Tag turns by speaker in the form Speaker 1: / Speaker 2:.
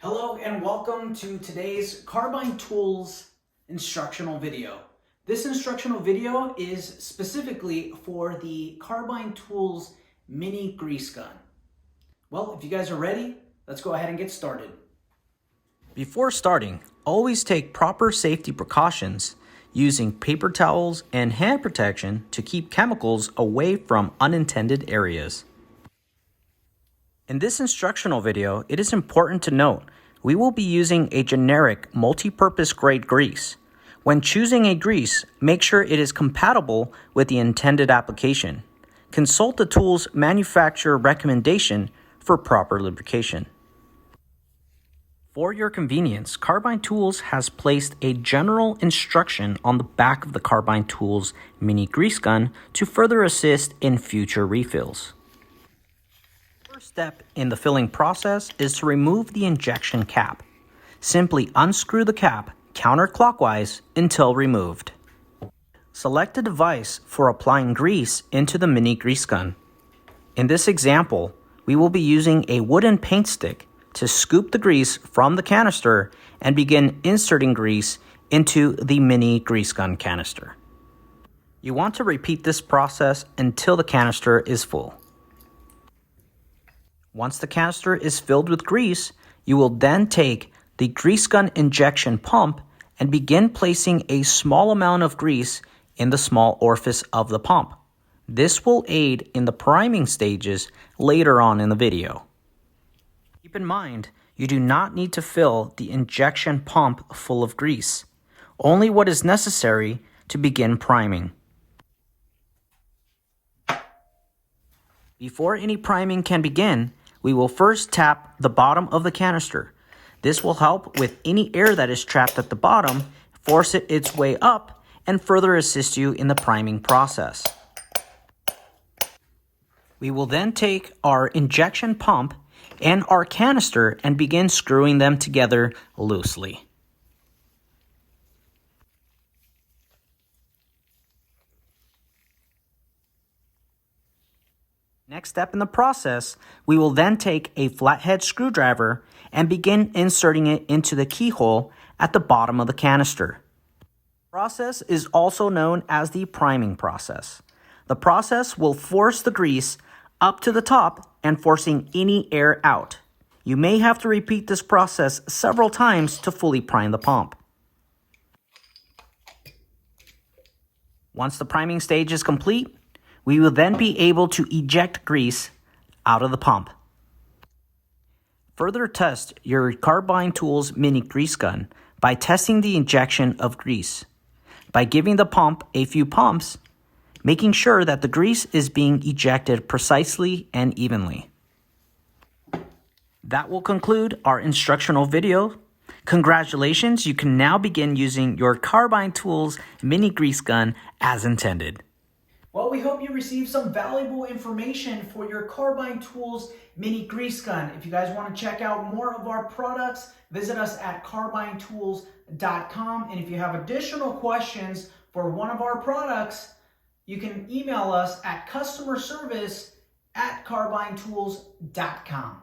Speaker 1: Hello and welcome to today's Carbyne Tools instructional video. This instructional video is specifically for the Carbyne Tools Mini Grease Gun. Well, if you guys are ready, let's go ahead and get started. Before starting, always take proper safety precautions using paper towels and hand protection to keep chemicals away from unintended areas. In this instructional video, it is important to note we will be using a generic multi-purpose grade grease. When choosing a grease, make sure it is compatible with the intended application. Consult the tool's manufacturer recommendation for proper lubrication. For your convenience, Carbyne Tools has placed a general instruction on the back of the Carbyne Tools Mini Grease Gun to further assist in future refills. First step in the filling process is to remove the injection cap. Simply unscrew the cap counterclockwise until removed. Select a device for applying grease into the mini grease gun. In this example, we will be using a wooden paint stick to scoop the grease from the canister and begin inserting grease into the mini grease gun canister. You want to repeat this process until the canister is full. Once the canister is filled with grease, you will then take the grease gun injection pump and begin placing a small amount of grease in the small orifice of the pump. This will aid in the priming stages later on in the video. Keep in mind, you do not need to fill the injection pump full of grease, only what is necessary to begin priming. Before any priming can begin, we will first tap the bottom of the canister. This will help with any air that is trapped at the bottom, force it its way up, and further assist you in the priming process. We will then take our injection pump and our canister and begin screwing them together loosely. Next step in the process, we will then take a flathead screwdriver and begin inserting it into the keyhole at the bottom of the canister. The process is also known as the priming process. The process will force the grease up to the top and forcing any air out. You may have to repeat this process several times to fully prime the pump. Once the priming stage is complete, we will then be able to eject grease out of the pump. Further test your Carbyne Tools Mini Grease Gun by testing the injection of grease. By giving the pump a few pumps, making sure that the grease is being ejected precisely and evenly. That will conclude our instructional video. Congratulations, you can now begin using your Carbyne Tools Mini Grease Gun as intended. Well, we hope you received some valuable information for your Carbyne Tools Mini Grease Gun. If you guys want to check out more of our products, visit us at carbinetools.com. And if you have additional questions for one of our products, you can email us at customerservice@carbinetools.com.